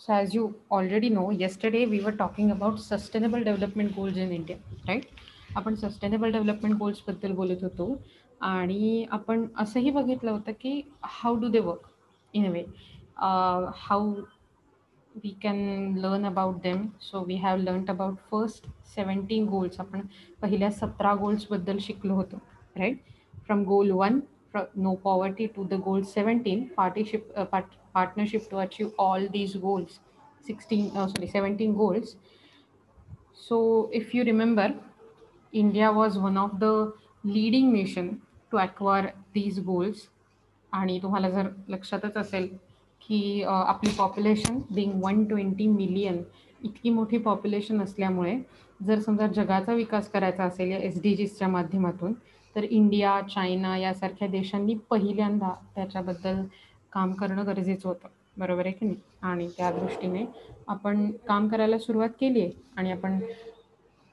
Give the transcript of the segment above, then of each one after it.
So as you already know, yesterday we were talking about sustainable development goals in India, right? आपण sustainable development गोल्सबद्दल बोलत होतो आणि आपण असंही बघितलं होतं की how do they work in a way, how we can learn about them. So we have learned about first 17 goals. आपण पहिल्या 17 goals बद्दल शिकलो होतो, right? From goal 1, from no poverty, to the goal 17, partnership to achieve all these goals. 17 goals. So if you remember, India was one of the leading nation to acquire these goals. आणि तुम्हाला जर लक्षातच असेल की आपली population Bing 120 million, इतकी मोठी population असल्यामुळे जर समजा जगाचा विकास करायचा असेल या SDGsच्या माध्यमातून, तर इंडिया, चायना यासारख्या देशांनी पहिल्यांदा त्याच्याबद्दल काम करणं गरजेचं होतं. बरोबर आहे की नाही? आणि त्या दृष्टीने आपण काम करायला सुरुवात केली आहे आणि आपण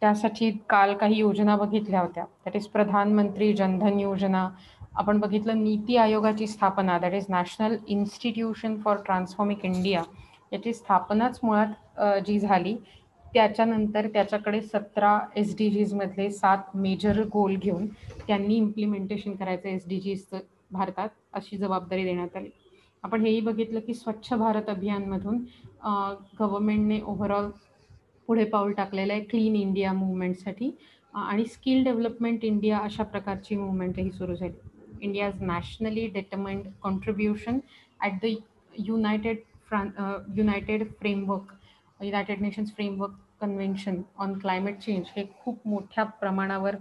त्यासाठी काल काही योजना बघितल्या होत्या. दॅट इज प्रधानमंत्री जनधन योजना. आपण बघितलं नीती आयोगाची स्थापना, that is national institution for transforming India, याची स्थापनाच मुळात जी झाली त्याच्यानंतर त्याच्याकडे 17 SDGs मधले 7 मेजर गोल घेऊन त्यांनी इम्प्लिमेंटेशन करायचं SDGsचं भारतात, अशी जबाबदारी देण्यात आली. आपण हेही बघितलं की स्वच्छ भारत अभियानमधून गव्हर्नमेंटने ओव्हरऑल पुढे पाऊल टाकलेलं आहे क्लीन इंडिया मूव्हमेंटसाठी, आणि स्किल डेव्हलपमेंट इंडिया अशा प्रकारची मूव्हमेंटही सुरू झाली. India's nationally determined contribution at the United Nations framework convention on climate change हे खूप मोठ्या प्रमाणावर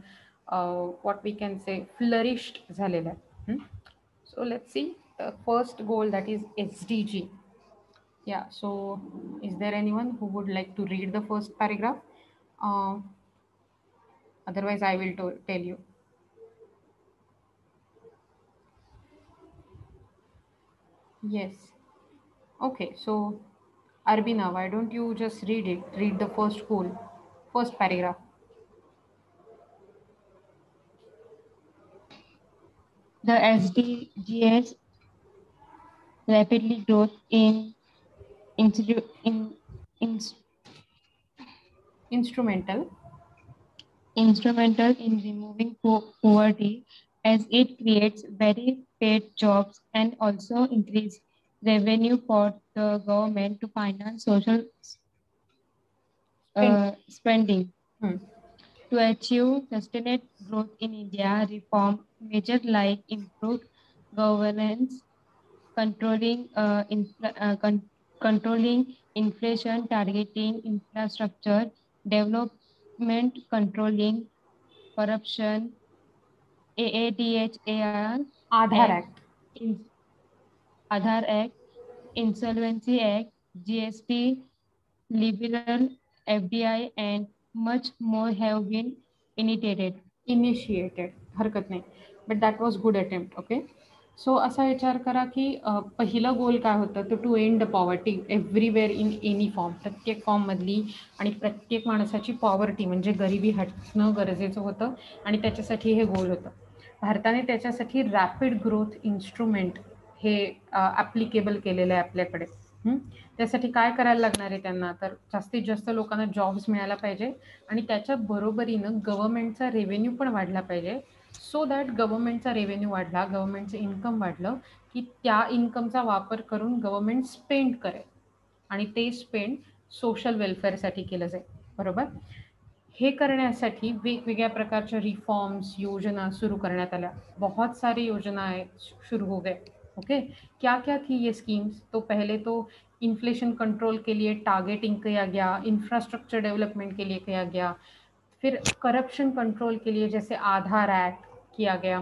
what we can say flourished झालेलं आहे. So let's see first goal, that is SDG. Yeah, so is there anyone who would like to read the first paragraph? Uh, Otherwise, I will tell you. Yes. Okay, so Arbina, why don't you just read it? Read the first goal, first paragraph. The SDGs rapidly growth in, Instrumental. instrumental in removing poverty as it creates very paid jobs and also increase revenue for the government to finance social spending. To achieve sustained growth in India, reform measures like improved governance, controlling controlling inflation, targeting infrastructure development, controlling corruption, AADHAR, Aadhaar Act. Aadhaar Act, Insolvency Act, GST, liberal FDI, and much more have been initiated. हरकत नाही, but that was good attempt. Okay, so असा विचार करा की पहिलं goal काय होतं, तर to end poverty everywhere in any form, प्रत्येक फॉर्ममधली आणि प्रत्येक माणसाची पॉवर्टी म्हणजे गरिबी हटणं गरजेचं होतं आणि त्याच्यासाठी हे गोल होतं. भारताने त्याच्यासाठी रॅपिड ग्रोथ इन्स्ट्रुमेंट हे ॲप्लिकेबल केलेलं आहे आपल्याकडे. त्यासाठी काय करायला लागणार आहे त्यांना, तर जास्तीत जास्त लोकांना जॉब्स मिळायला पाहिजे आणि त्याच्या बरोबरीनं गव्हर्नमेंटचा रेव्हेन्यू पण वाढला पाहिजे. सो दॅट गव्हर्नमेंटचा रेव्हेन्यू वाढला, गव्हर्नमेंटचं इन्कम वाढलं की त्या इन्कमचा वापर करून गव्हर्नमेंट स्पेंड करेल आणि ते स्पेंड सोशल वेलफेअरसाठी केलं जाईल. बरोबर. हे करण्यासाठी वेगवेगळ्या प्रकारच्या रिफॉर्म्स योजना सुरू करण्यात आल्या. बहुत सारी योजनाएं शुरू हो गए. ओके, क्या क्या थी ये स्कीम्स? तो पहले तो इन्फ्लेशन कंट्रोल के लिए टारगेटिंग किया गया, इंफ्रास्ट्रक्चर डेवलपमेंट के लिए किया गया, फिर करप्शन कंट्रोल के लिए जैसे आधार एक्ट किया गया.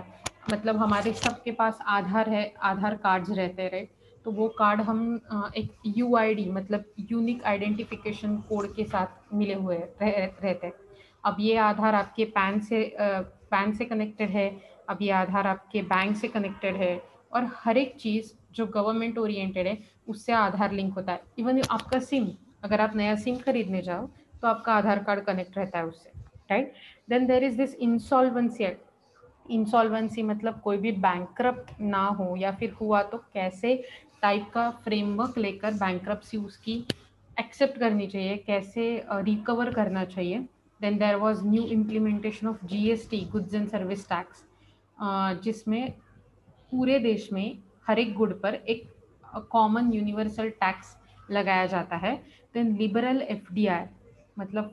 मतलब हमारे सबके पास आधार है, आधार कार्ड्स रहते रहे, तो वो कार्ड हम एक UID मतलब यूनिक आइडेंटिफिकेशन कोड के साथ मिले हुए रहते हैं. अब ये आधार आपके पैन से कनेक्टेड है, अब ये आधार आपके बैंक से कनेक्टेड है, और हर एक चीज़ जो गवर्नमेंट ओरिएंटेड है उससे आधार लिंक होता है. इवन आपका सिम, अगर आप नया सिम खरीदने जाओ तो आपका आधार कार्ड कनेक्ट रहता है उससे, right. Then there is this insolvency act. Insolvency मतलब कोई भी बैंकक्रप्ट ना हो, या फिर हुआ तो कैसे टाइप का फ्रेमवर्क लेकर बैंक्रप्सी उसकी एक्सेप्ट करनी चाहिए, कैसे रिकवर करना चाहिए। देन देयर वाज new implementation of GST, goods end service tax, जिसमें पूरे देश में हर एक गुड पर एक कॉमन यूनिवर्सल टैक्स लगाया जाता है। देन लिबरल एफडीआय, मतलब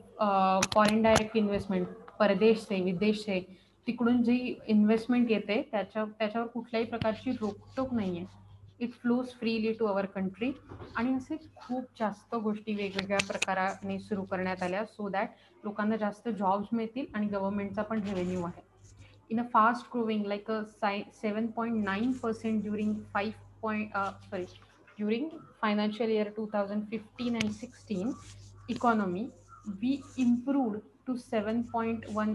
फॉरेन डायरेक्ट इन्व्हेस्टमेंट, परदेश से विदेश से तिकडून जी इन्व्हेस्टमेंट येते त्याच्यावर कुठल्याही प्रकारची रोकटोक नाही आहे, it flows freely to our country. आणि असे खूप जास्त गोष्टी वेगवेगळ्या प्रकाराने सुरू करण्यात आल्या, सो दॅट लोकांना जास्त जॉब्स मिळतील आणि गव्हर्नमेंटचा पण रेव्हेन्यू आहे. In a fast growing like a 7.9% during 5 point sorry during financial year 2015 and 16 economy, we improved to 7.1.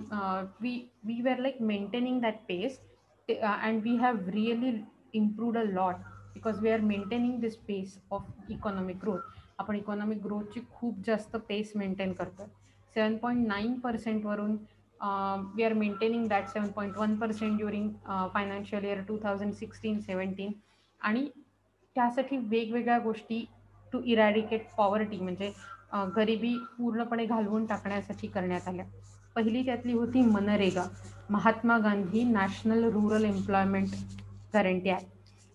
We were like maintaining that pace, and we have really improved a lot because we are maintaining this pace of economic growth. आपण economic ग्रोथची खूप जास्त पेस maintain करतो. 7.9% वरून we are maintaining that 7.1% during financial year 2016-17. आणि त्यासाठी वेगवेगळ्या गोष्टी to eradicate poverty, म्हणजे गरिबी पूर्णपणे घालवून टाकण्यासाठी करण्यात आल्या. पहिली त्यातली होती MNREGA, Mahatma Gandhi national rural employment guarantee act.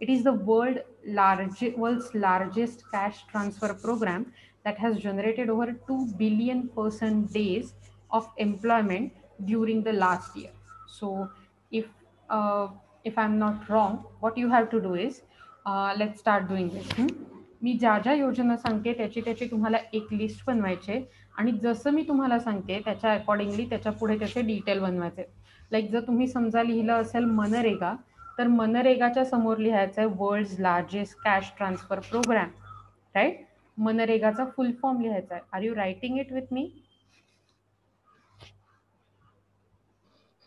It is the world's largest cash transfer program that has generated over 2 billion person days of employment during the last year. So, if uh, if I'm not wrong, what you have to do is, let's start doing this. मी ज्या ज्या योजना सांगते त्याची तुम्हाला एक list बनवायचे, आणि जसं मी तुम्हाला सांगते त्याच्या अकॉर्डिंगली त्याच्या पुढे त्याचे डिटेल बनवायचे. लाईक जर तुम्ही समजा लिहिलं असेल मनरेगा, तर मनरेगाच्या समोर लिहायचं आहे world's largest cash transfer programme, right. मनरेगाचा फुल फॉर्म लिहायचा आहे. Are you writing it with me?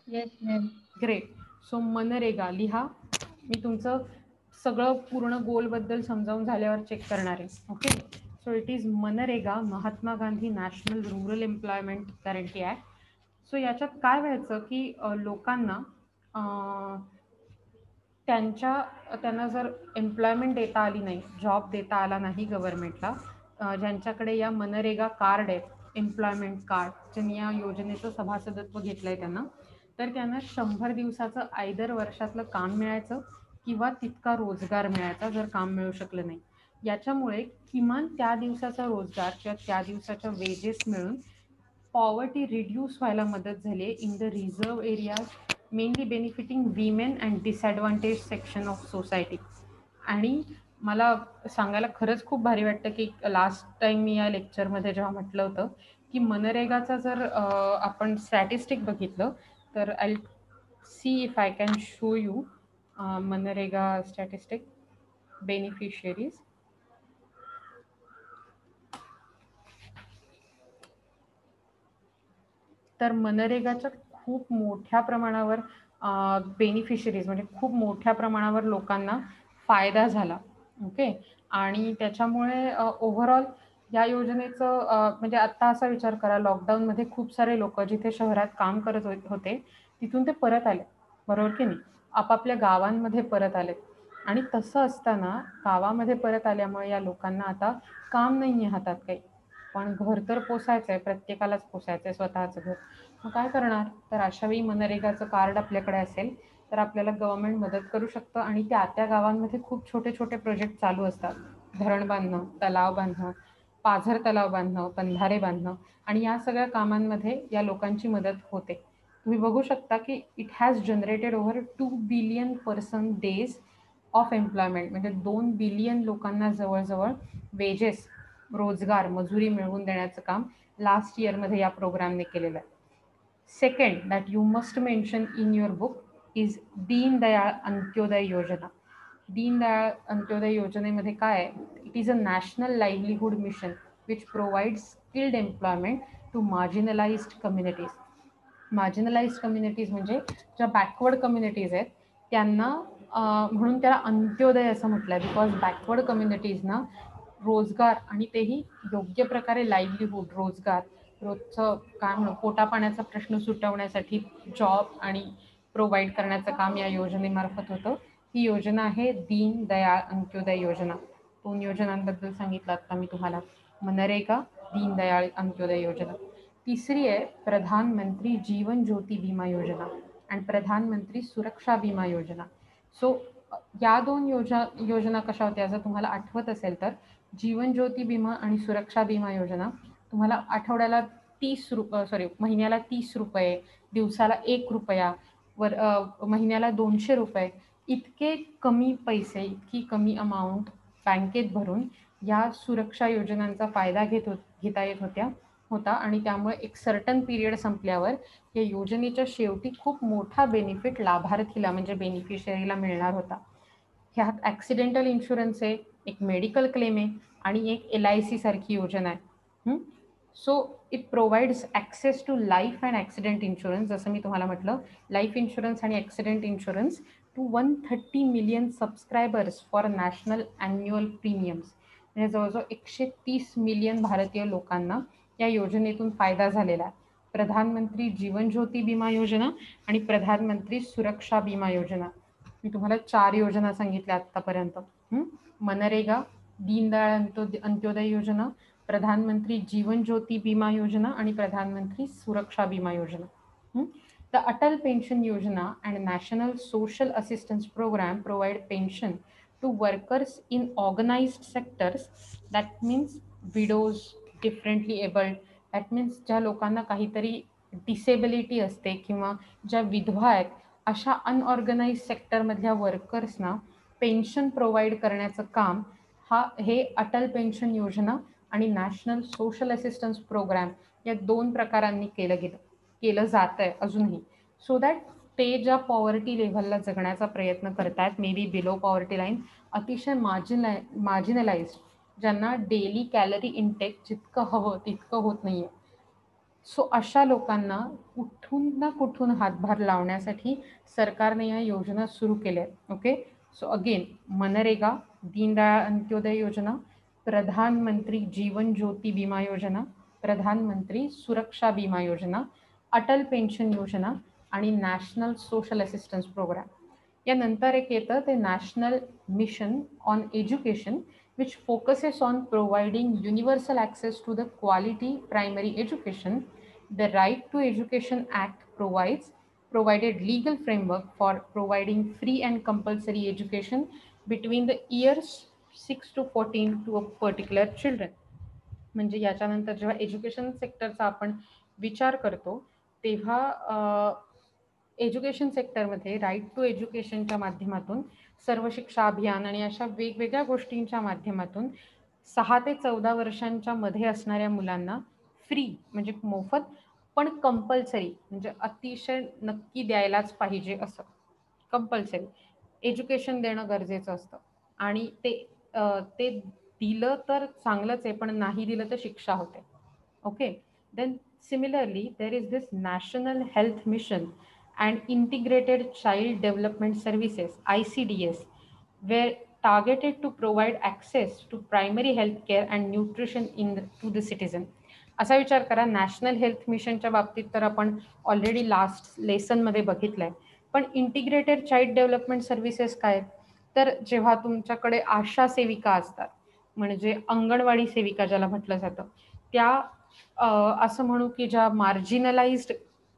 Yes, ma'am. Great. So मनरेगा लिहा. मी तुमचं सगळं पूर्ण गोलबद्दल समजावून झाल्यावर चेक करणार आहे. Okay. So it is MNREGA, Mahatma Gandhi national rural employment guarantee act. So याच्यात काय व्हायचं की लोकांना त्यांना जर एम्प्लॉयमेंट देता आली नाही, जॉब देता आला नाही गव्हर्नमेंटला, ज्यांच्याकडे या मनरेगा कार्ड आहेत, एम्प्लॉयमेंट कार्ड, ज्यांनी या योजनेचं सभासदत्व घेतलं आहे तर त्यांना 100 दिवसाचं आयदर वर्षातलं काम मिळायचं किंवा तितका रोजगार मिळायचा जर काम मिळू शकलं नाही. याच्यामुळे किमान त्या दिवसाचा रोजगार किंवा त्या दिवसाच्या वेजेस मिळून पॉवर्टी रिड्यूस व्हायला मदत झाली आहे in the reserve areas, mainly benefiting women and disadvantage section of society. आणि मला सांगायला खरंच खूप भारी वाटतं की लास्ट टाईम मी या लेक्चरमध्ये जेव्हा म्हटलं होतं की मनरेगाचा जर आपण स्टॅटिस्टिक बघितलं तर I see if I can show you MNREGA statistic beneficiaries. तर मनरेगाच्या खूप मोठ्या प्रमाणावर बेनिफिशरीज, म्हणजे खूप मोठ्या प्रमाणावर लोकांना फायदा झाला. ओके. आणि त्याच्यामुळे ओव्हरऑल या योजनेचं म्हणजे आत्ता असा विचार करा, लॉकडाऊनमध्ये खूप सारे लोक जिथे शहरात काम करत होते तिथून ते परत आले, बरोबर की नाही, आपापल्या गावांमध्ये परत आले. आणि तसं असताना गावामध्ये परत आल्यामुळे या लोकांना आता काम नाही आहे हातात काही, पण घर तर पोसायचं आहे, प्रत्येकालाच पोसायचं आहे स्वतःचं घर. मग काय करणार? तर अशावेळी मनरेगाचं कार्ड आपल्याकडे असेल तर आपल्याला गव्हर्नमेंट मदत करू शकतं. आणि त्या गावांमध्ये खूप छोटे छोटे प्रोजेक्ट चालू असतात, धरण बांधणं, तलाव बांधणं, पाझर तलाव बांधणं, बंधारे बांधणं, आणि या सगळ्या कामांमध्ये या लोकांची मदत होते. तुम्ही बघू शकता की it has generated over 2 billion person days of employment, म्हणजे 2 बिलियन लोकांना जवळजवळ वेजेस, रोजगार, मजुरी मिळवून देण्याचं काम लास्ट इयरमध्ये या प्रोग्रामने केलेलं आहे. Second that you must mention in your book is Deendayal Antyodaya Yojana. Deendayal Antyodaya योजनेमध्ये काय आहे? It is a national livelihood mission which provides skilled employment to marginalised communities. Marginalised communities म्हणजे ज्या बॅकवर्ड कम्युनिटीज आहेत त्यांना, म्हणून त्याला अंत्योदय असं म्हटलं आहे, बिकॉज बॅकवर्ड कम्युनिटीजना रोजगार, आणि तेही योग्य प्रकारे लाईव्हलीहूड, रोजगार, रोजचं काय म्हणू पोटापाण्याचा प्रश्न सुटवण्यासाठी जॉब आणि प्रोव्हाइड करण्याचं काम या योजनेमार्फत होतं. ही योजना आहे दीनदयाळ अंत्योदय योजना. 2 योजनांबद्दल सांगितलं आता मी तुम्हाला. मनरेगा, दीनदयाळ अंत्योदय योजना. तिसरी आहे प्रधानमंत्री जीवन ज्योती विमा योजना आणि प्रधानमंत्री सुरक्षा विमा योजना. सो या 2 योजना कशा होत्या जर तुम्हाला आठवत असेल तर जीवन ज्योती विमा आणि सुरक्षा विमा योजना तुम्हाला आठवड्याला महिन्याला ₹30, दिवसाला ₹1, महिन्याला ₹200 इतके कमी पैसे, इतकी कमी अमाऊंट बँकेत भरून या सुरक्षा योजनांचा फायदा घेता येत होता आणि त्यामुळे एक सर्टन पिरियड संपल्यावर या योजनेच्या शेवटी खूप मोठा बेनिफिट लाभार्थीला म्हणजे बेनिफिशरीला मिळणार होता. ह्यात ॲक्सिडेंटल इन्शुरन्स आहे, एक मेडिकल क्लेम आहे आणि एक LIC सारखी योजना आहे. So it provides access to life and accident insurance. जसं मी तुम्हाला म्हटलं, लाईफ इन्शुरन्स आणि accident insurance to 130 million subscribers for national annual premiums. म्हणजे जवळजवळ 130 मिलियन भारतीय लोकांना या योजनेतून फायदा झालेला आहे. प्रधानमंत्री जीवन ज्योती विमा योजना आणि प्रधानमंत्री सुरक्षा विमा योजना. मी तुम्हाला 4 योजना सांगितल्या आत्तापर्यंत. मनरेगा, दीनदयाळ अंत्योदय योजना, प्रधानमंत्री जीवन ज्योती विमा योजना आणि प्रधानमंत्री सुरक्षा विमा योजना. The Atal Pension Yojana and National Social Assistance Program provide pension to workers in organized sectors. That means widows, differently abled. That means ज्या लोकांना काहीतरी डिसेबिलिटी असते किंवा ज्या विधवा आहेत अशा अनऑर्गनाइज सेक्टरमधल्या वर्कर्सना पेन्शन प्रोव्हाइड करण्याचं काम हे अटल पेन्शन योजना आणि नॅशनल सोशल असिस्टन्स प्रोग्राम या 2 प्रकारांनी केलं जात आहे अजूनही. सो दॅट ते ज्या पॉवर्टी लेव्हलला जगण्याचा प्रयत्न करतायत, may be below poverty line, अतिशय मार्जिनलाइज्ड, ज्यांना डेली कॅलरी इंटेक जितकं हवं तितकं होत नाही आहे. सो अशा लोकांना कुठून ना कुठून हातभार लावण्यासाठी सरकारने या योजना सुरू केल्या आहेत. Okay, so again MNREGA, Deendayal Antyodaya Yojana, Pradhan Mantri Jeevan Jyoti विमा योजना, प्रधानमंत्री सुरक्षा विमा योजना, अटल पेन्शन योजना आणि नॅशनल सोशल असिस्टन्स प्रोग्राम. यानंतर एक येतं ते national mission on education which focuses on providing universal access to the quality primary education. The Right to Education Act provided legal framework for providing free and compulsory education between the years 6 to 14 to a particular children. म्हणजे याच्यानंतर जेव्हा education सेक्टरचा आपण विचार करतो तेव्हा education सेक्टरमध्ये right to एज्युकेशनच्या माध्यमातून सर्व शिक्षा अभियान आणि अशा वेगवेगळ्या गोष्टींच्या माध्यमातून 6 ते 14 वर्षांच्या मध्ये असणाऱ्या मुलांना फ्री म्हणजे मोफत पण कंपल्सरी म्हणजे अतिशय नक्की द्यायलाच पाहिजे असं कंपल्सरी एज्युकेशन देणं गरजेचं असतं आणि ते दिलं तर चांगलंच आहे पण नाही दिलं तर शिक्षा होते. Okay, then similarly there is this national health mission and Integrated Child Development Services ICDS were targeted to provide access to primary health care and nutrition to the citizen. असा विचार करा, नॅशनल हेल्थ मिशनच्या बाबतीत तर आपण already last लेसनमध्ये बघितलंय, पण integrated child development services काय तर जेव्हा तुमच्याकडे आशा सेविका असतात म्हणजे अंगणवाडी सेविका ज्याला म्हटलं जातं त्या असं म्हणू की ज्या मार्जिनलाइज्ड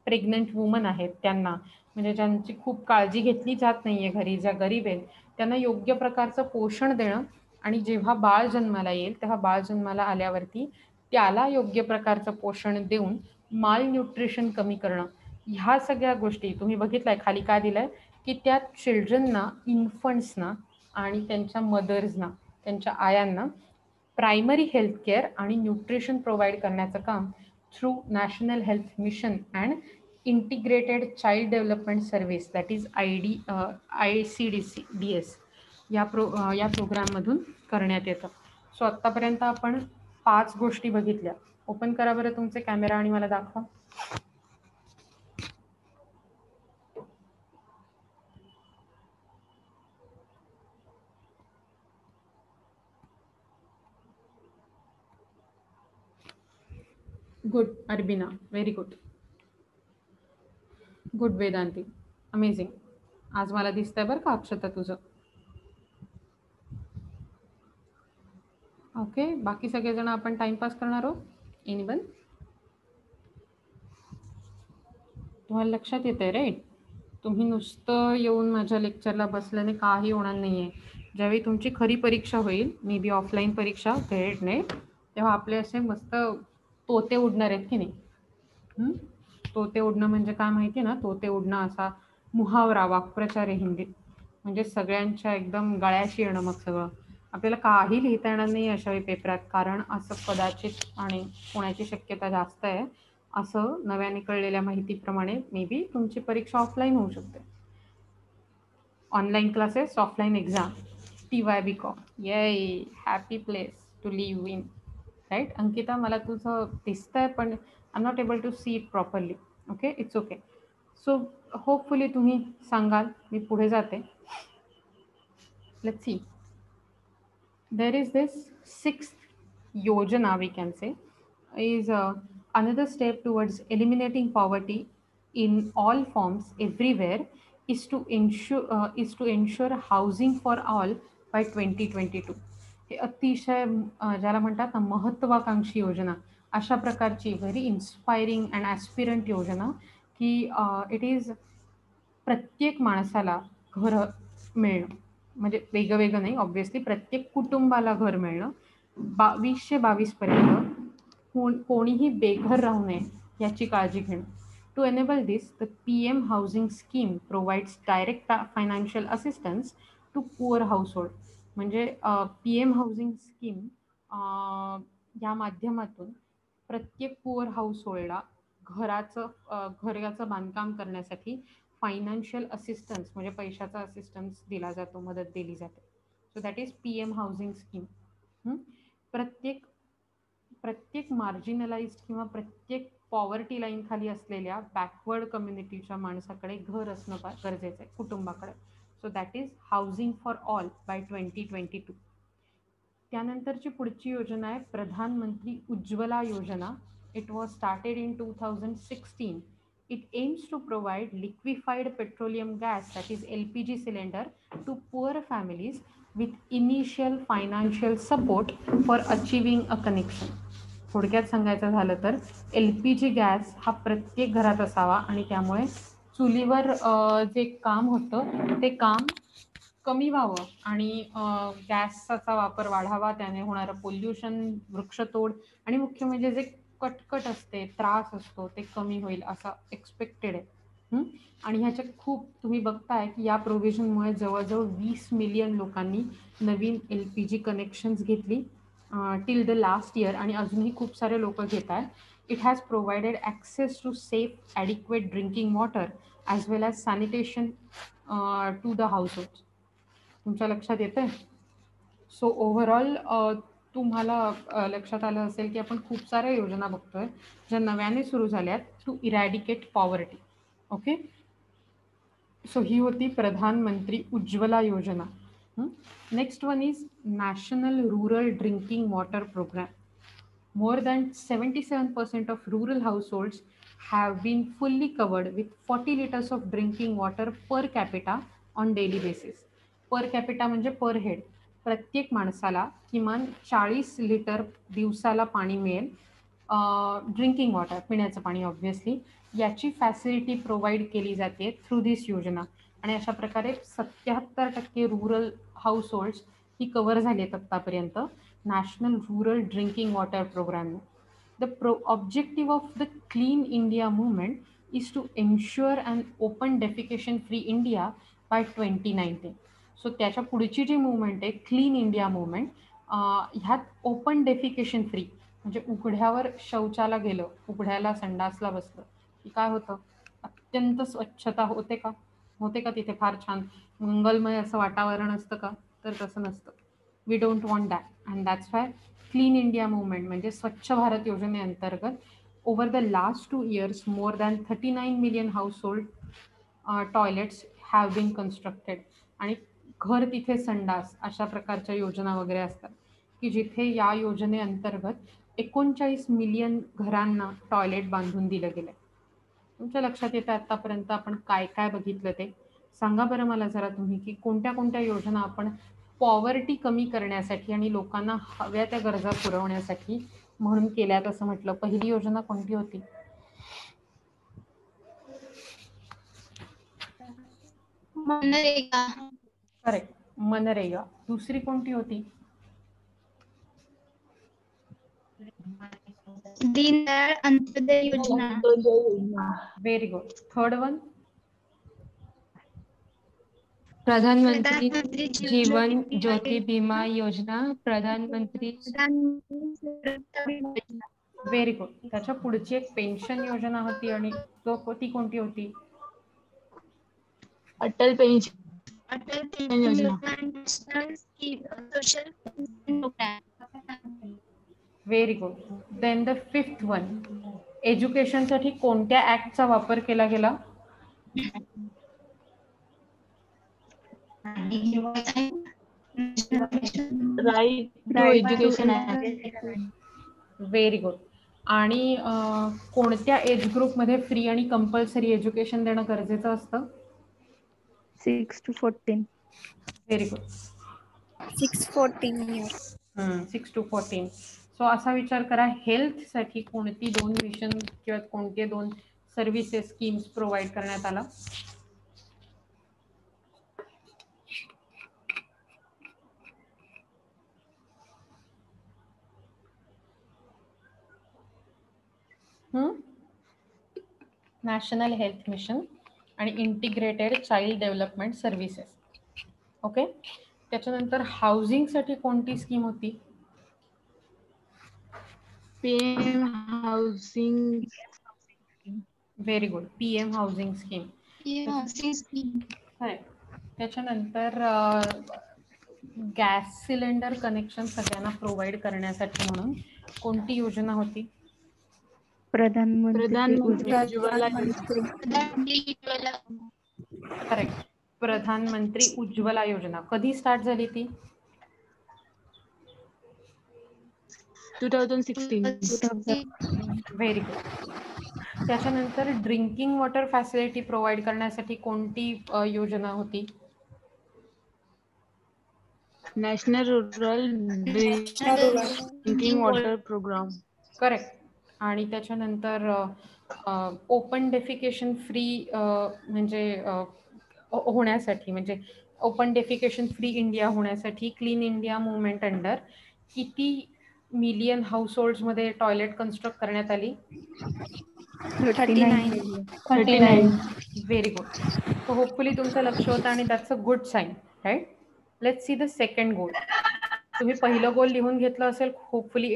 प्रेग्नंट वुमन आहेत त्यांना म्हणजे ज्यांची खूप काळजी घेतली जात नाहीये घरी, ज्या गरीब आहेत त्यांना योग्य प्रकारचं पोषण देणं आणि जेव्हा बाळ जन्माला येईल तेव्हा बाळ जन्माला आल्यावरती त्याला योग्य प्रकारचं पोषण देऊन माल न्यूट्रिशन कमी करणं. ह्या सगळ्या गोष्टी तुम्ही बघितलाय खाली काय दिलंय की त्या चिल्ड्रनना, इन्फंट्सना आणि त्यांच्या मदर्सना, त्यांच्या आयांना प्रायमरी हेल्थ केअर आणि न्यूट्रिशन प्रोव्हाइड करण्याचं काम through national health mission and integrated child development service that is ICDS या प्रोग्राममधून करण्यात येतं. सो आत्तापर्यंत आपण 5 गोष्टी बघितल्या. ओपन करा बरं तुमचे कॅमेरा आणि मला दाखवा. Good Arbina, very good. Good Vedanti, amazing. आज मला दिसतंय बरं का अक्षता तुझं. ओके, बाकी सगळेजण आपण टाइमपास करणार आहोत. एनिवन? तुम्हाला लक्षात येतंय राईट? तुम्ही नुसतं येऊन माझ्या लेक्चरला बसल्याने काही होणार नाही आहे. ज्यावेळी तुमची खरी परीक्षा होईल, मे बी ऑफलाईन परीक्षा ग्रेडने, तेव्हा आपले असे मस्त तोते उडणार आहेत की नाही. तोते उडणं म्हणजे काय माहिती ना? तोते उडणं असा मुहावरा, वाक्प्रचार आहे हिंदीत. म्हणजे सगळ्यांच्या एकदम गळ्याशी येणं मग सगळं. आपल्याला काही लिहिता येणार नाही अशावेळी पेपरात, कारण असं कदाचित आणि होण्याची शक्यता जास्त आहे. असं नव्याने कळलेल्या माहितीप्रमाणे मे बी तुमची परीक्षा ऑफलाईन होऊ शकते. Online classes, offline exam, TY-BCom. Yay! Happy place to live in. Right? Ankita, मला तुझं दिसतंय पण I am not able to see it properly. Okay, it's okay. So hopefully तुम्ही सांगाल, मी पुढे जाते. Let's see. There is this sixth yojana, we can say, is another step towards eliminating poverty in all forms everywhere, is to ensure housing for all by 2022. हे अतिशय ज्याला म्हणतात ना महत्त्वाकांक्षी योजना, अशा प्रकारची व्हेरी इन्स्पायरिंग अँड ॲस्पिरंट योजना, की इट इज प्रत्येक माणसाला घर मिळणं, म्हणजे वेगळं नाही, ऑब्व्हियसली प्रत्येक कुटुंबाला घर मिळणं 2022 पर्यंत, कोणीही बेघर राहू नये याची काळजी घेणं. To enable this, the PM housing scheme provides direct financial assistance to poor household. म्हणजे PM हाऊसिंग स्कीम या माध्यमातून प्रत्येक पुअर हाऊसहोल्डला घराचं बांधकाम करण्यासाठी फायनान्शियल असिस्टन्स, म्हणजे पैशाचा असिस्टन्स दिला जातो, मदत दिली जाते. So that is PM housing scheme. प्रत्येक प्रत्येक मार्जिनलाइज्ड किंवा प्रत्येक पॉवर्टी लाईन खाली असलेल्या बॅकवर्ड कम्युनिटीच्या माणसाकडे घर असणं गरजेचं आहे, कुटुंबाकडे. So that is housing for all by 2022. त्यानंतरची पुढची योजना आहे प्रधानमंत्री उज्ज्वला योजना. It was started in 2016. It aims to provide liquefied petroleum gas, that is LPG cylinder, to poor families with initial financial support for achieving a connection. थोडक्यात सांगायचं झालं तर LPG गॅस हा प्रत्येक घरात असावा आणि त्यामुळे चुलीवर जे काम होतं ते काम कमी व्हावं आणि गॅसचा वापर वाढावा, त्याने होणारं पोल्युशन, वृक्षतोड आणि मुख्य म्हणजे जे कटकट असते, त्रास असतो, ते कमी होईल असं एक्सपेक्टेड आहे. आणि ह्याच्यात खूप तुम्ही बघताय की या प्रोव्हिजनमुळे जवळजवळ 20 मिलियन लोकांनी नवीन LPG कनेक्शन्स घेतली टिल द लास्ट इयर, आणि अजूनही खूप सारे लोक घेत आहेत. It has provided access to safe adequate drinking water as well as sanitation to the household. तुमच्या लक्षात येतंय? सो ओव्हरऑल तुम्हाला लक्षात आलं असेल की आपण खूप साऱ्या योजना बघतोय ज्या नव्याने सुरू झाल्यात to eradicate poverty. Okay, so ही होती Pradhan Mantri Ujjwala Yojana. Next one is national rural drinking water programme. More than 77% of rural households have been fully covered with 40 liters of drinking water per capita on daily basis. Per capita म्हणजे पर head. प्रत्येक माणसाला किमान 40 litre दिवसाला पाणी मिळेल, drinking water, पिण्याचं पाणी obviously. याची फॅसिलिटी प्रोव्हाइड केली जाते थ्रू दिस योजना. आणि अशा प्रकारे 77% रुरल हाऊसहोल्ड्स ही कव्हर झाली आहेत आत्तापर्यंत national rural drinking water program. The objective of the clean India movement is to ensure and open defecation free India by 2019. So त्याच्या पुढची जी मूवमेंट आहे क्लीन इंडिया मूवमेंट, ह्यात ओपन डेफिकेशन फ्री म्हणजे उघड्यावर शौचाला गेलं, उघड्याला संडासला बसलं की काय होतं, अत्यंत स्वच्छता होते का? होते का तिथे फार छान मंगलमय असं वातावरण असतं का? तर तसं नसतं. We don't want that, and that's why clean India movement म्हणजे स्वच्छ भारत योजनेअंतर्गत over the last 2 years more than 39 million household toilets have been constructed. आणि घर तिथे संडास अशा प्रकारच्या योजना वगैरे असतात की जिथे या योजनेअंतर्गत 39 मिलियन घरांना टॉयलेट बांधून दिलं गेलं. तुमच्या लक्षात येतं आत्तापर्यंत आपण काय काय बघितलं ते? सांगा बरं मला जरा तुम्ही की कोणत्या कोणत्या योजना आपण पॉवर्टी कमी करण्यासाठी आणि लोकांना हव्या त्या गरजा पुरवण्यासाठी म्हणून केल्यात असं म्हटलं. पहिली योजना कोणती होती? मनरेगा. करेक्ट, मनरेगा. दुसरी कोणती होती? दीनदयाळ अंत्योदय योजना. Very good. Third one? प्रधानमंत्री जीवन ज्योती बीमा योजना, प्रधानमंत्री व्हेरी गुड. त्याच्या पुढची एक पेन्शन योजना होती आणि ती कोणती होती? अटल पेन्शन अटल योजना. National social program. Very good. Then the fifth one, एज्युकेशनसाठी कोणत्या ऍक्टचा वापर केला गेला? Right to education act. Very good. आणि कोणत्या एज ग्रुपमध्ये फ्री आणि कंपल्सरी एज्युकेशन देणं गरजेचं असतं? 6 to 14. Very good. 6-14 years. 6 to 14. So असा विचार करा, हेल्थसाठी कोणती 2 मिशन किंवा कोणते 2 सर्व्हिसेस स्कीम्स प्रोव्हाइड करण्यात आला? नॅशनल हेल्थ मिशन आणि integrated child development services. Okay. त्याच्यानंतर हाऊसिंगसाठी कोणती स्कीम होती? PM housing. Very good, PM housing scheme. Housing. त्याच्यानंतर गॅस सिलेंडर कनेक्शन सगळ्यांना प्रोव्हाइड करण्यासाठी म्हणून कोणती योजना होती? प्रधानमंत्री उज्ज्वला उज्ज्वला. करेक्ट, प्रधानमंत्री उज्ज्वला योजना. कधी स्टार्ट झाली ती? 2016. Very good. त्याच्यानंतर ड्रिंकिंग वॉटर फॅसिलिटी प्रोव्हाइड करण्यासाठी कोणती योजना होती? National rural drinking water program. Correct. आणि त्याच्यानंतर ओपन डेफिकेशन फ्री म्हणजे होण्यासाठी, म्हणजे ओपन डेफिकेशन फ्री इंडिया होण्यासाठी क्लीन इंडिया मुवमेंट अंडर किती मिलियन हाऊसहोल्ड्समध्ये टॉयलेट कन्स्ट्रक्ट करण्यात आली? 39. Very good. सो होपफुली तुमचं लक्ष होतं आणि that's a good sign, right? Let's see the second goal. तुम्ही पहिलं गोल लिहून घेतलं असेल होपफुली.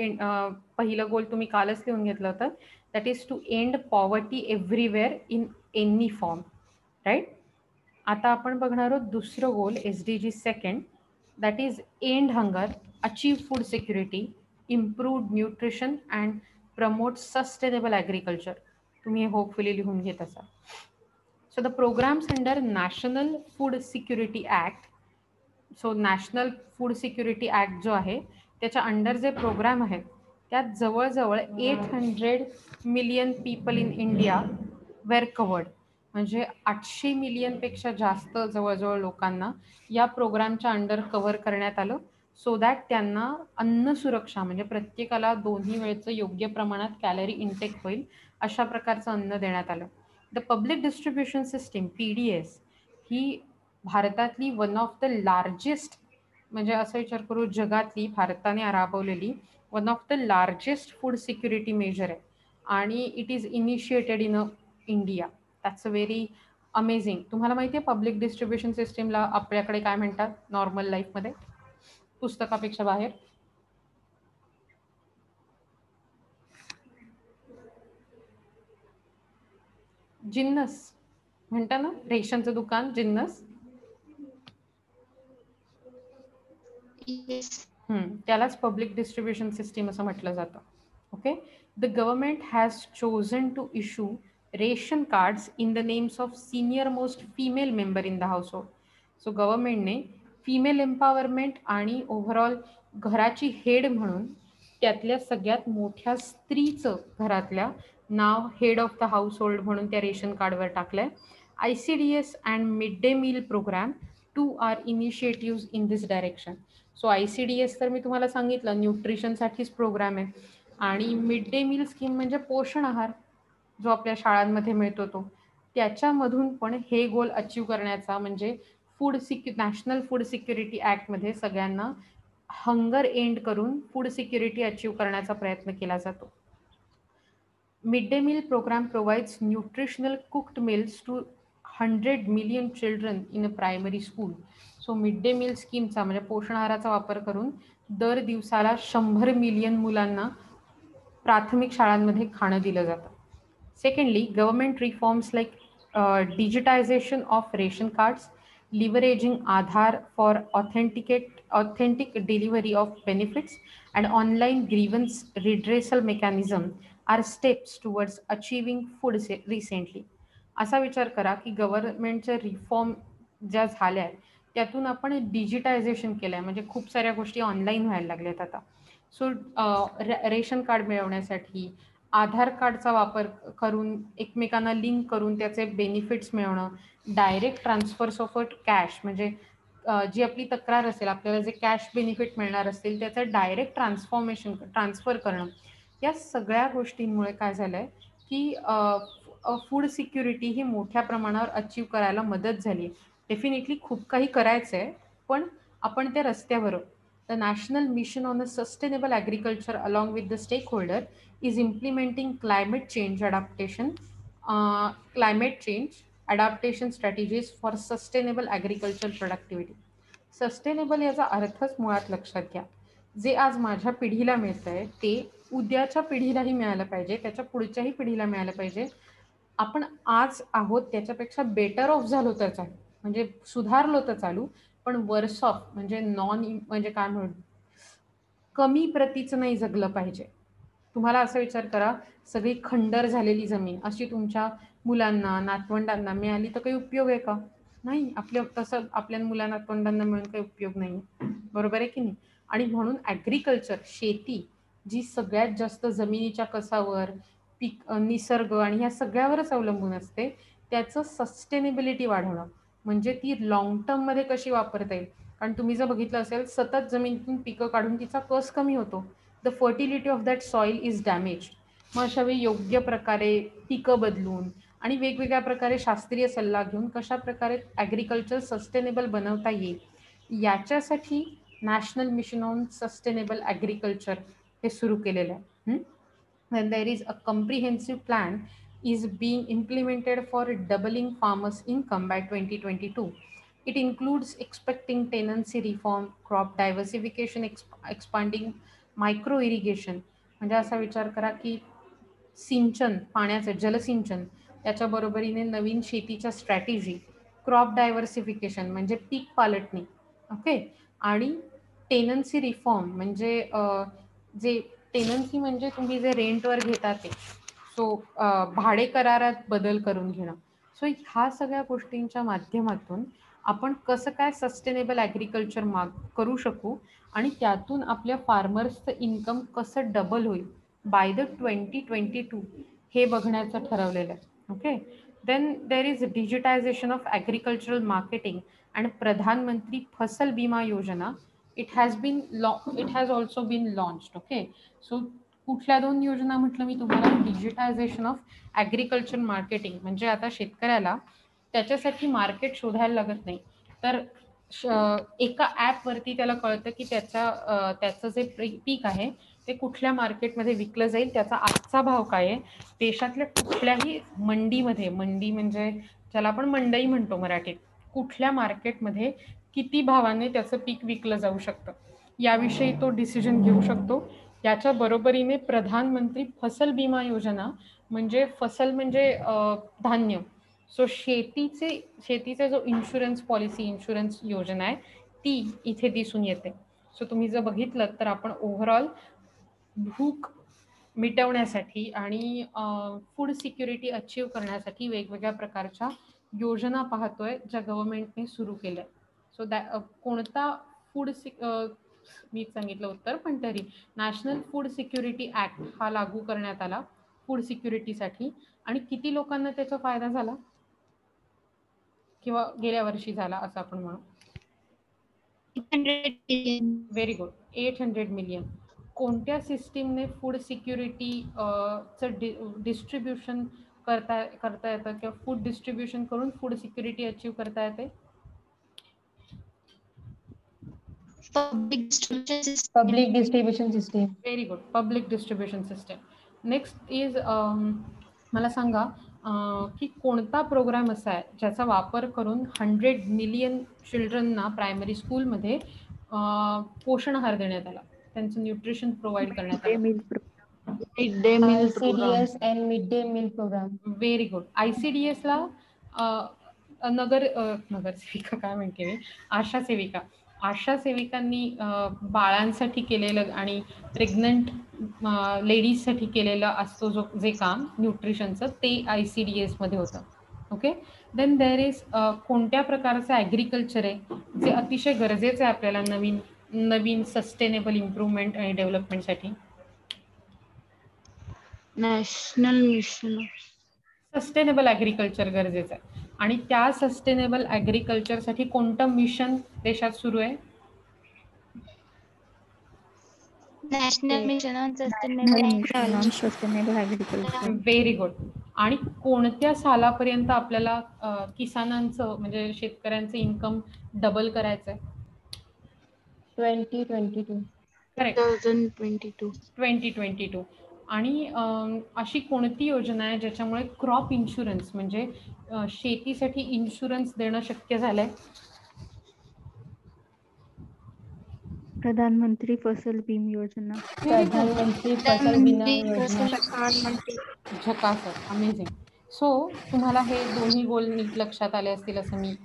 पहिलं गोल तुम्ही कालच लिहून घेतलं होतं. That is to end poverty everywhere in any form, right? आता आपण बघणार आहोत दुसरं goal, SDG second, that is end hunger, achieve food security, improved nutrition and promote sustainable agriculture. तुम्ही हे होपफुली लिहून घेत असाल. So the programs under national food security act. So national food security act जो आहे त्याच्या अंडर जे programme आहेत त्यात जवळजवळ 800 million people in India were covered. म्हणजे 800 मिलियनपेक्षा जास्त जवळजवळ लोकांना या प्रोग्रामच्या अंडर कव्हर करण्यात आलं, सो दॅट त्यांना अन्न सुरक्षा म्हणजे प्रत्येकाला 2 वेळचं योग्य प्रमाणात कॅलरी इनटेक होईल अशा प्रकारचं अन्न देण्यात आलं. The public distribution system PDS ही भारतातली वन ऑफ द लार्जेस्ट, म्हणजे असं विचार करू जगातली भारताने राबवलेली one of the largest food security measure आहे आणि it is initiated in India. That's a very amazing. तुम्हाला माहिती आहे पब्लिक डिस्ट्रीब्युशन सिस्टीमला आपल्याकडे काय म्हणतात नॉर्मल लाईफमध्ये पुस्तकापेक्षा बाहेर? जिन्नस म्हणता ना, रेशनचं दुकान जिन्नस. त्यालाच पब्लिक डिस्ट्रीब्युशन सिस्टीम असं म्हटलं जातं. Okay. The government has chosen to issue ration cards in the names of senior most female member in the household. So गव्हर्नमेंटने फिमेल एम्पॉवरमेंट आणि ओव्हरऑल घराची हेड म्हणून त्यातल्या सगळ्यात मोठ्या स्त्रीचं घरातल्या नाव हेड ऑफ द हाऊसहोल्ड म्हणून त्या रेशन कार्डवर टाकलंय. ICDS and mid day meal program to are initiatives in this direction. So ICDS तर मी तुम्हाला सांगितलं न्यूट्रिशनसाठीच प्रोग्राम आहे. आणि मिड डे मील स्कीम म्हणजे पोषण आहार जो आपल्या शाळांमध्ये मिळतो तो, त्याच्यामधून पण हे गोल अचीव करण्याचा म्हणजे नॅशनल फूड सिक्युरिटी ॲक्टमध्ये सगळ्यांना हंगर एंड करून फूड सिक्युरिटी अचीव करण्याचा प्रयत्न केला जातो. Mid day meal programme provides nutritional cooked meals to 100 million children in a primary school. So mid day meal स्कीमचा म्हणजे पोषण आहाराचा वापर करून दर दिवसाला 100 मिलियन मुलांना प्राथमिक शाळांमध्ये खाणं दिलं जातं. Secondly, government reforms like digitization of ration cards, leveraging Aadhaar for authentic delivery of benefits, and online grievance redressal mechanism are steps towards achieving food recently. असा विचार करा की गव्हर्नमेंटचे रिफॉर्म ज्या झाल्या आहेत त्यातून आपण डिजिटायझेशन केलं आहे, म्हणजे खूप साऱ्या गोष्टी ऑनलाईन व्हायला लागल्यात आता. सो रेशन कार्ड मिळवण्यासाठी आधार कार्डचा वापर करून एकमेकांना लिंक करून त्याचे बेनिफिट्स मिळवणं, डायरेक्ट ट्रान्सफर्स ऑफ कॅश म्हणजे जी आपली तक्रार असेल, आपल्याला जे कॅश बेनिफिट मिळणार असतील त्याचं डायरेक्ट ट्रान्सफर करणं, या सगळ्या गोष्टींमुळे काय झालं आहे की फूड सिक्युरिटी ही मोठ्या प्रमाणावर अचीव करायला मदत झाली. डेफिनेटली खूप काही करायचं आहे, पण आपण त्या रस्त्यावर. The National Mission on a Sustainable Agriculture along with the stakeholder is implementing climate change adaptation strategies for sustainable agricultural productivity. Sustainable याचा अर्थच मुळात लक्षात घ्या. जे आज माझ्या पिढीला मिळतं आहे ते उद्याच्या पिढीलाही मिळालं पाहिजे, त्याच्या पुढच्याही पिढीला मिळालं पाहिजे. आपण आज आहोत त्याच्यापेक्षा बेटर ऑफ झालो तर चालू, म्हणजे सुधारलो तर चालू, पण वर्स ऑफ म्हणजे म्हणजे काय म्हणू, कमी प्रतीचं नाही जगलं पाहिजे. तुम्हाला असा विचार करा, सगळी खंडर झालेली जमीन अशी तुमच्या मुलांना नातवंडांना मिळाली तर काही उपयोग आहे का? नाही. तसं आपल्या मुलांना नातवंडांना मिळून काही उपयोग नाही, बरोबर आहे की नाही? आणि म्हणून ॲग्रिकल्चर, शेती जी सगळ्यात जास्त जमिनीच्या कसावर, निसर्ग आणि ह्या सगळ्यावरच अवलंबून असते, त्याचं सस्टेनेबिलिटी वाढवणं म्हणजे ती लाँग टर्ममध्ये कशी वापरता येईल. कारण तुम्ही जर बघितलं असेल, सतत जमिनीतून पिकं काढून तिचा कस कमी होतो. The fertility of that soil is damaged. मग अशावेळी योग्य प्रकारे पिकं बदलून आणि वेगवेगळ्या प्रकारे शास्त्रीय सल्ला घेऊन कशा प्रकारे ॲग्रिकल्चर सस्टेनेबल बनवता येईल याच्यासाठी national mission on sustainable agriculture हे सुरू केलेलं आहे. When there is a comprehensive plan is being implemented for doubling farmers' income by 2022. It includes expecting tenancy reform, crop diversification, expanding micro irrigation म्हणजे असा विचार करा की सिंचन, पाण्याचं जलसिंचन, त्याच्या बरोबरीने नवीन शेतीच्या स्ट्रॅटेजी, क्रॉप डायव्हर्सिफिकेशन म्हणजे पीक पालटणी, ओके, आणि टेनन्सी रिफॉर्म म्हणजे जे टेनन्सी म्हणजे तुम्ही जे रेंटवर घेता ते, सो भाडे करारात बदल करून घेणं. सो ह्या सगळ्या गोष्टींच्या माध्यमातून आपण कसं काय सस्टेनेबल ॲग्रिकल्चर करू शकू आणि त्यातून आपल्या फार्मर्सचं इन्कम कसं डबल होईल बाय द 2022 हे बघण्याचं ठरवलेलं आहे. Okay. Then there is digitization of agricultural marketing and प्रधानमंत्री फसल बीमा योजना. It has also been launched. Okay. So कुठल्या 2 योजना म्हटलं मी तुम्हाला? डिजिटायझेशन ऑफ ॲग्रिकल्चर मार्केटिंग म्हणजे आता शेतकऱ्याला त्याच्यासाठी मार्केट शोधायला लागत नाही, तर एका ॲपवरती त्याला कळतं की त्याचं जे पीक आहे ते कुठल्या मार्केटमध्ये विकलं जाईल, त्याचा आजचा भाव काय आहे, देशातल्या कुठल्याही मंडीमध्ये, मंडी म्हणजे ज्याला आपण मंडई म्हणतो मराठीत, कुठल्या मार्केटमध्ये किती भावाने त्याचं पीक विकलं जाऊ शकतं याविषयी तो डिसिजन घेऊ शकतो. याच्या बरोबरीने प्रधानमंत्री फसल बीमा योजना म्हणजे फसल म्हणजे धान्य, सो शेतीचा जो इन्शुरन्स योजना आहे ती इथे दिसून येते. सो तुम्ही जर बघितलं तर आपण ओव्हरऑल भूक मिटवण्यासाठी आणि फूड सिक्युरिटी अचीव करण्यासाठी वेगवेगळ्या प्रकारच्या योजना पाहतोय ज्या गव्हर्नमेंटने सुरू केल्या. सो कोणता मी सांगितलं उत्तर, पण तरी नॅशनल फूड सिक्युरिटी ॲक्ट हा लागू करण्यात आला फूड सिक्युरिटीसाठी, आणि किती लोकांना त्याचा फायदा झाला? किंवा गेल्या वर्षी झाला असं आपण म्हणू. 100 billion. Very good. 800 मिलियन. कोणत्या सिस्टीमने फूड सिक्युरिटी डिस्ट्रीब्युशन करता येतं किंवा फूड डिस्ट्रीब्युशन करून फूड सिक्युरिटी अचीव करता येते? Public distribution system. Public distribution system. Very good. Public distribution system. Next is मला सांगा की कोणता प्रोग्राम असा आहे ज्याचा वापर करून 100 मिलियन चिल्ड्रनना प्रायमरी स्कूलमध्ये पोषण आहार देण्यात आला, त्यांचं न्यूट्रिशन प्रोव्हाइड करण्यात Day आलं? meal program. Midday meal program. ICDS and midday meal program. Very good. ICDSला नगरसेविका काय म्हणते मी, आशा सेविकांनी बाळांसाठी केलेलं आणि प्रेग्नंट लेडीजसाठी केलेलं असतो जे काम न्यूट्रिशनचं ते ICDS मध्ये होतं. ओके. देन देअर इज कोणत्या प्रकारचं ॲग्रिकल्चर आहे जे अतिशय गरजेचं आहे आपल्याला नवीन सस्टेनेबल इम्प्रूव्हमेंट आणि डेव्हलपमेंटसाठी? National Mission. सस्टेनेबल ॲग्रिकल्चर गरजेचं आहे आणि त्या सस्टेनेबल ॲग्रिकल्चरसाठी कोणतं मिशन देशात सुरू आहे? National Mission on Sustainable Mission on Sustainable Agriculture. Very good. आणि कोणत्या सालापर्यंत आपल्याला किसानांचं म्हणजे शेतकऱ्यांचं इन्कम डबल करायचं आहे? 2022. करेक्ट. 2022. 2022. आणि अशी कोणती योजना आहे ज्याच्यामुळे क्रॉप इन्शुरन्स म्हणजे शेतीसाठी इन्शुरन्स देणं शक्य झालंय? प्रधानमंत्री फसल बीमा योजना. प्रधानमंत्री फसल बीमा योजना. झकास. अमेझिंग. सो तुम्हाला हे दोन्ही गोल नीट लक्षात आले असतील असं मी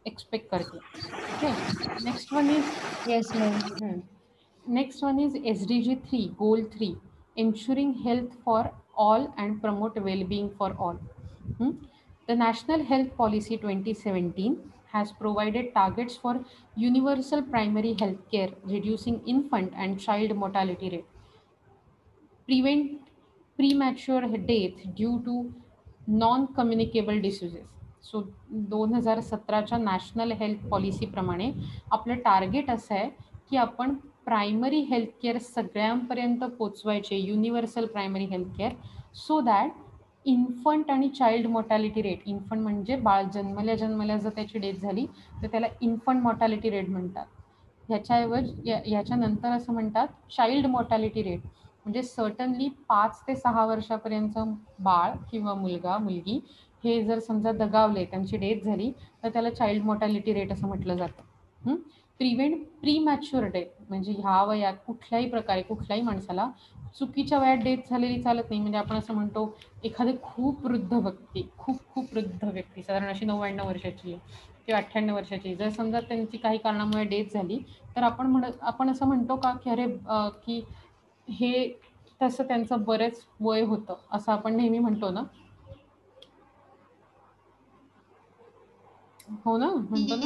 एक्सपेक्ट करते. Okay. Next one is Yes, ma'am. Next one is SDG 3, Goal 3, ensuring health for all and promote well-being for all. The National Health Policy 2017 has provided targets for universal primary health care, reducing infant and child mortality rate, prevent premature death due to non-communicable diseases. So 2017च्या national health पॉलिसीप्रमाणे आपलं target असं आहे की आपण primary health care सगळ्यांपर्यंत पोचवायचे, universal primary health care, so that infant आणि चाइल्ड मॉर्टॅलिटी रेट, इन्फंट म्हणजे बाळ जन्मल्या जर त्याची डेथ झाली तर त्याला इन्फंट मॉर्टॅलिटी रेट म्हणतात. ह्याच्यानंतर असं म्हणतात चाइल्ड मॉर्टॅलिटी रेट, म्हणजे सर्टनली 5 ते 6 वर्षापर्यंतचं बाळ किंवा मुलगी हे जर समजा दगावले, त्यांची डेथ झाली तर त्याला चाइल्ड मॉर्टॅलिटी रेट असं म्हटलं जातं. प्रिव्हेंट प्रीमॅच्युअर डेथ म्हणजे ह्या वयात कुठल्याही प्रकारे कुठल्याही माणसाला चुकीच्या वयात डेथ झालेली चालत नाही. म्हणजे आपण असं म्हणतो एखादी खूप वृद्ध व्यक्ती साधारण अशी 99 वर्षाची आहे किंवा 98 वर्षाची, जर समजा त्यांची काही कारणामुळे डेथ झाली तर आपण असं म्हणतो का की अरे की हे तसं त्यांचं बरेच वय होतं असं आपण नेहमी म्हणतो ना? हो ना, म्हणतो ना.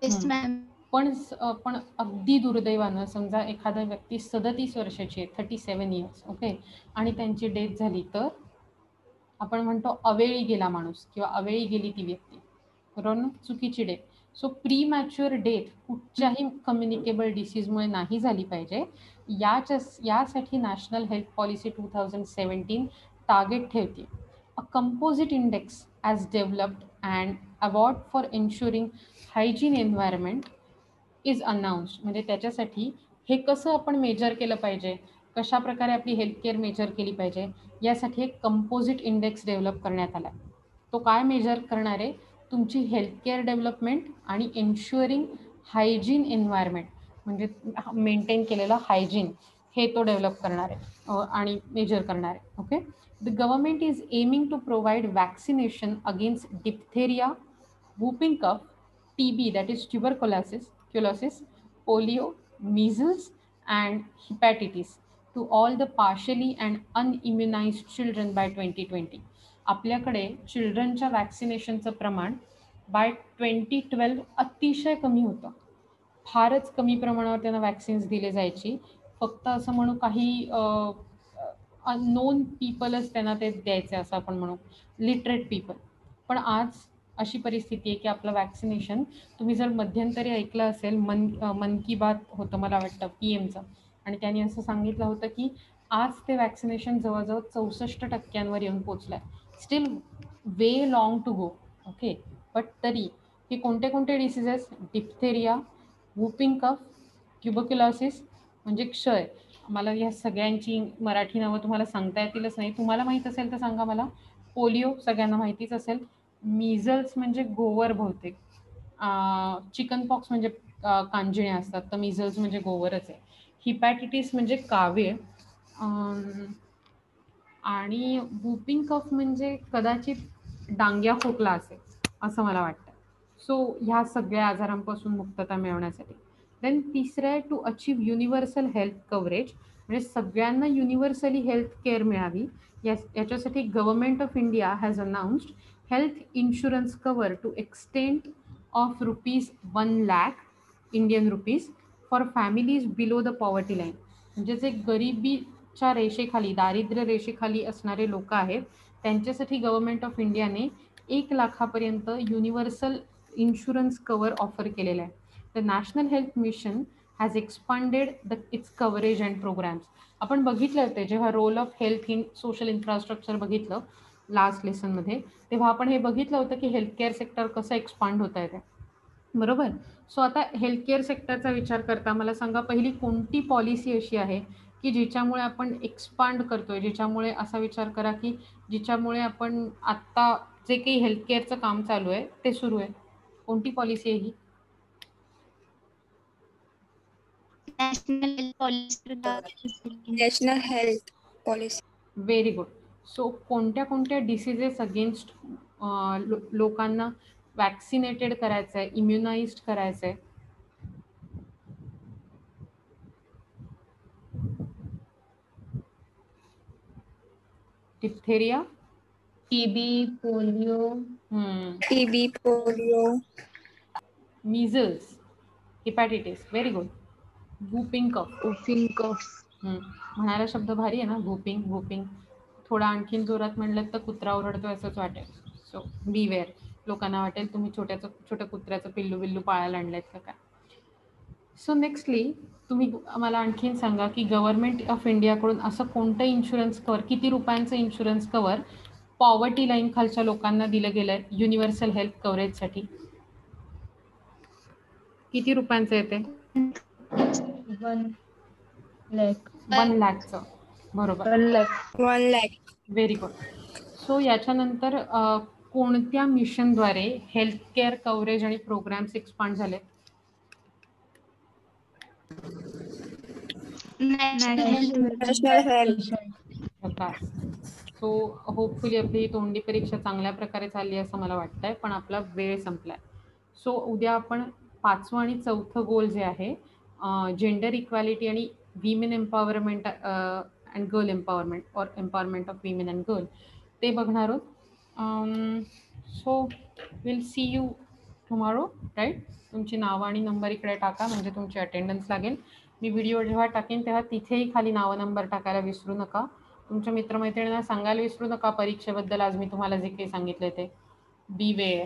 Yes, ma'am. पण अगदी दुर्दैवानं समजा एखादा व्यक्ती 37 वर्षाची आहे, 37 इयर्स, ओके, आणि त्यांची डेथ झाली तर आपण म्हणतो अवेळी गेला माणूस किंवा अवेळी गेली ती व्यक्ती, बरोबर ना? चुकीची डेथ. सो प्रीमॅच्युअर डेथ कुठच्याही कम्युनिकेबल डिसीजमुळे नाही झाली पाहिजे, यासाठी नॅशनल हेल्थ पॉलिसी 2017 टार्गेट ठेवते. A composite index as developed and award for ensuring hygiene environment is announced. म्हणजे त्याच्यासाठी हे कसं आपण मेजर केलं पाहिजे, कशा प्रकारे आपली हेल्थ केअर मेजर केली पाहिजे, यासाठी एक कंपोजिट इंडेक्स डेव्हलप करण्यात आला. तो काय मेजर करणार आहे? तुमची हेल्थ केअर डेव्हलपमेंट आणि एन्शुअरिंग हायजीन एन्व्हायरमेंट म्हणजे मेंटेन केलेलं हायजीन हे तो डेव्हलप करणार आहे आणि मेजर करणार आहे. Okay. The government is aiming to provide vaccination against diphtheria, whooping cough, TB that is tuberculosis, polio, measles and hepatitis to all the partially and unimmunized children by 2020. आपल्याकडे चिल्ड्रनच्या वॅक्सिनेशनचं प्रमाण bye 2012 अतिशय कमी होतं. फारच कमी प्रमाणावर त्यांना वॅक्सिन्स दिले जायची. फक्त असं म्हणू काही अननोन पीपलच त्यांना ते द्यायचे असं आपण म्हणू, लिटरेट पीपल. पण आज अशी परिस्थिती आहे की आपलं वॅक्सिनेशन, तुम्ही जर मध्यंतरी ऐकलं असेल, मन की बात होतं मला वाटतं PM चं, आणि त्यांनी असं सांगितलं होतं की आज ते वॅक्सिनेशन जवळजवळ 64% येऊन पोचलं आहे. Still way long to go. Okay, but तरी हे कोणते कोणते diseases? Diphtheria, whooping cough, tuberculosis म्हणजे क्षय. मला या सगळ्यांची मराठी नावं तुम्हाला सांगता येतीलच नाही. तुम्हाला माहीत असेल तर सांगा मला. पोलिओ सगळ्यांना माहितीच असेल. मीझल्स म्हणजे गोवर बहुतेक. चिकन पॉक्स म्हणजे कांजिण्या असतात, तर मीझल्स म्हणजे गोवरच आहे. हिपॅटिटिस म्हणजे कावीळ. आणि वूपिंग कफ म्हणजे कदाचित डांग्या खोकला असेल असं मला वाटतं. सो ह्या सगळ्या आजारांपासून मुक्तता मिळवण्यासाठी. देन तिसरं आहे to achieve universal health coverage, म्हणजे सगळ्यांना युनिव्हर्सली हेल्थ केअर मिळावी. याच्यासाठी government of India has announced health insurance cover to extent of ₹1,00,000 Indian rupees for families below the poverty line. म्हणजे जे गरिबीच्या रेषेखाली, दारिद्र्य रेषेखाली असणारे लोक आहेत, त्यांच्यासाठी गव्हर्नमेंट ऑफ इंडियाने 1,00,000पर्यंत युनिव्हर्सल इन्शुरन्स कव्हर ऑफर केलेलं आहे. The national health mission has expanded its coverage and programs. आपण बघितलं होते जेव्हा role of health in social infrastructure बघितलं लास्ट लेसनमध्ये, तेव्हा आपण हे बघितलं होतं की हेल्थ केअर सेक्टर कसं एक्सपांड होत आहे ते, बरोबर. सो आता हेल्थ केअर सेक्टरचा विचार करता मला सांगा, पहिली कोणती पॉलिसी अशी आहे की जिच्यामुळे आपण एक्सपांड करतोय, जिच्यामुळे असा विचार करा की जिच्यामुळे आपण आत्ता जे काही हेल्थ केअरचं काम चालू आहे ते सुरू आहे. कोणती पॉलिसी आहे ही? National Health Policy. National health policy. Very good. So कोणत्या कोणत्या डिसिजेस अगेन्स्ट लोकांना वॅक्सिनेटेड करायचं आहे, इम्युनाइज्ड करायचं आहे? Diphtheria, TB, polio, TB, polio, measles, hepatitis. Very good. Whooping cough. Whooping cough. म्हणायला शब्द भारी आहे ना, वूपिंग. वूपिंग थोडा आणखीन जोरात म्हणलं तर कुत्रा ओरडतो असंच वाटेल. सो बी वेअर. लोकांना वाटेल तुम्ही छोट्या कुत्र्याचं पिल्लू बिल्लू पाळायला आणलंय का काय. सो नेक्स्टली तुम्ही मला आणखीन सांगा की गव्हर्नमेंट ऑफ इंडियाकडून असं कोणतं इन्शुरन्स कवर, किती रुपयांचं इन्शुरन्स कवर पॉवर्टी लाईन खालच्या लोकांना दिलं गेलं आहे युनिव्हर्सल हेल्थ कव्हरेजसाठी? किती रुपयांचं येते? 1,00,000. 1,00,000चं. बरोबर. 1,00,000. Very good. सो याच्यानंतर कोणत्या मिशनद्वारे हेल्थ केअर कव्हरेज आणि प्रोग्राम्स एक्सपांड झाले? National health. Prakash. So hopefully आपली ही तोंडी परीक्षा चांगल्या प्रकारे चालली असं मला वाटतंय, पण आपला वेळ संपलाय. सो उद्या आपण 5वं आणि 4थं गोल जे आहे जेंडर इक्वॅलिटी आणि women empowerment and girl empowerment or empowerment of women and girl ते बघणार आहोत. So will see you tomorrow, right? तुमची नावं आणि नंबर इकडे टाका म्हणजे तुमची अटेंडन्स लागेल. मी व्हिडिओ जेव्हा टाकेन तेव्हा तिथेही खाली नावं नंबर टाकायला विसरू नका. तुमच्या मित्रमैत्रिणींना सांगायला विसरू नका परीक्षेबद्दल आज मी तुम्हाला जे काही सांगितलं ते. बी वेअर.